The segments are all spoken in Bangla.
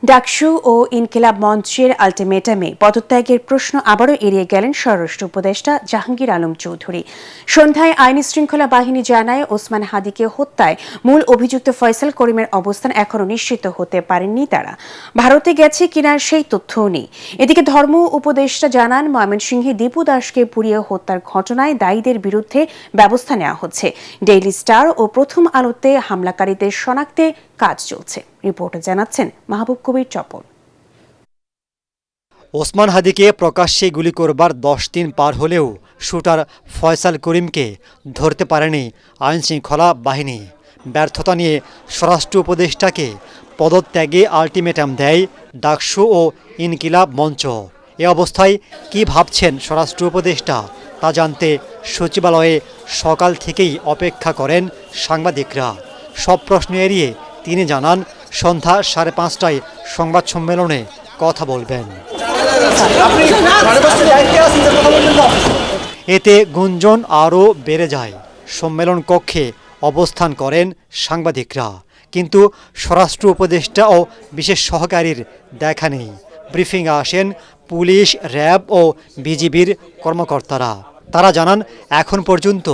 ডাকসু ও ইনকিলাব মঞ্চের আলটিমেটামে পদত্যাগের প্রশ্ন আবারও এড়িয়ে গেলেন স্বরাষ্ট্র উপদেষ্টা জাহাঙ্গীর আলম চৌধুরী। সন্ধ্যায় আইন শৃঙ্খলা বাহিনী জানায় ওসমান হাদিকে হত্যায় মূল অভিযুক্ত ফয়সাল করিমের অবস্থান এখনও নিশ্চিত হতে পারেননি তারা। ভারতে গেছে কিনা সেই তথ্যও নেই। এদিকে ধর্ম উপদেষ্টা জানান, ময়মনসিংহে দীপু দাসকে পুড়িয়ে হত্যার ঘটনায় দায়ীদের বিরুদ্ধে ব্যবস্থা নেওয়া হচ্ছে। ডেইলি স্টার ও প্রথম আলোতে হামলাকারীদের শনাক্তে কাজ চলছে। রিপোর্টে জানাচ্ছেন মাহবুব কবির চপল। ওসমান হাদিকে প্রকাশ্যে গুলি করবার 10 দিন পার হলেও শুটার ফয়সাল করিমকে ধরতে পারেনি আইনশৃঙ্খলা বাহিনী। ব্যর্থতা নিয়ে স্বরাষ্ট্র উপদেষ্টাকে পদত্যাগে আলটিমেটাম দেয় ডাকসু ও ইনকিলাব মঞ্চ। এ অবস্থায় কি ভাবছেন স্বরাষ্ট্র উপদেষ্টা তা জানতে সচিবালয়ে সকাল থেকেই অপেক্ষা করেন সাংবাদিকরা। সব প্রশ্ন এড়িয়ে তিনি জানান, সন্ধ্যা 5:30টায় সংবাদ সম্মেলনে কথা বলবেন। এতে গুঞ্জন আরও বেড়ে যায়। সম্মেলন কক্ষে অবস্থান করেন সাংবাদিকরা, কিন্তু স্বরাষ্ট্র উপদেষ্টা ও বিশেষ সহকারীর দেখা নেই। ব্রিফিংয়ে আসেন পুলিশ, র্যাব ও বিজিবির কর্মকর্তারা। তারা জানান, এখন পর্যন্ত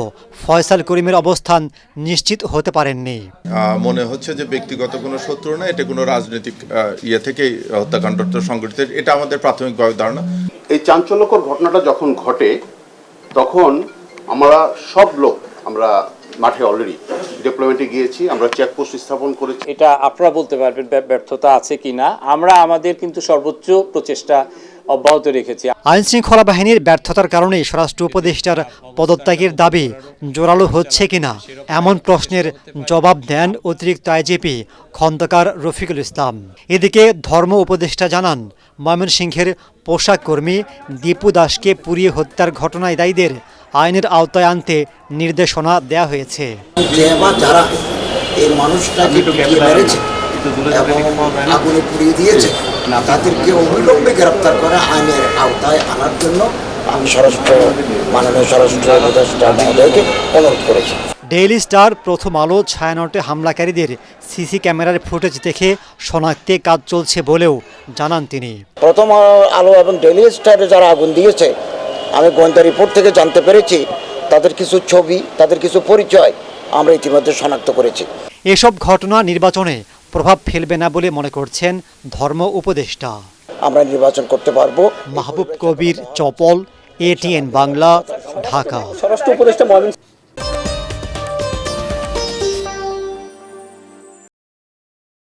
ফয়সাল করিমের অবস্থান নিশ্চিত হতে পারেননি। মনে হচ্ছে যে ব্যক্তিগত কোনো শত্রু না, এটা কোনো রাজনৈতিক থেকেই হত্যাকাণ্ডটা সংঘটিত, এটা আমাদের প্রাথমিকভাবে ধারণা। এই চাঞ্চল্যকর ঘটনাটা যখন ঘটে তখন আমরা সব লোক আমরা মাঠে অলরেডি ডিপ্লয়মেন্টে গিয়েছি, আমরা চেকপোস্ট স্থাপন করেছি। এটা আপনারা বলতে পারবেন ব্যর্থতা আছে কিনা, আমরা আমাদের কিন্তু সর্বোচ্চ প্রচেষ্টা অব্যাহত রেখেছি। আইন শৃঙ্খলা বাহিনীর ব্যর্থতার কারণে স্বরাষ্ট্র উপদেষ্টার পদত্যাগের দাবি জোরালো হচ্ছে কিনা এমন প্রশ্নের জবাব দেন অতিরিক্ত আইজিপি খন্দকার রফিকুল ইসলাম। এদিকে ধর্ম উপদেষ্টা জানান, ময়মনসিংহের পোশাক কর্মী দীপু দাসকে পুড়িয়ে হত্যার ঘটনায় দায়ীদের আইনের আওতায় আনতে নির্দেশনা দেওয়া হয়েছে। যারা এই মানুষটাকে মেরেছে এবং আগুনে পুড়িয়ে দিয়েছে তাদেরকে অবিলম্বে গ্রেপ্তার করে আইনের আওতায় আনার জন্য আমি মাননীয় স্বরাষ্ট্র উপদেষ্টা মহোদয়কে অনুরোধ করেছি। ডেইলি স্টার, প্রথম আলো, ছায়ানটে হামলাকারীদের সিসি ক্যামেরার ফুটেজ দেখে শনাক্তে কাজ চলছে বলেও জানান তিনি। প্রথম আলো এবং ডেইলি স্টারে যারা আগুন দিয়েছে, আমি গোয়েন্দা রিপোর্ট থেকে জানতে পেরেছি তাদের কিছু ছবি, তাদের কিছু পরিচয় আমরা ইতিমধ্যে শনাক্ত করেছি। এসব ঘটনা নির্বাচনে প্রভাব ফেলবে না বলে মনে করছেন ধর্ম উপদেষ্টা। আমরা নির্বাচন করতে পারবো। মাহবুব কবির চপল, ATN বাংলা, ঢাকা। স্বরাষ্ট্র উপদেষ্টা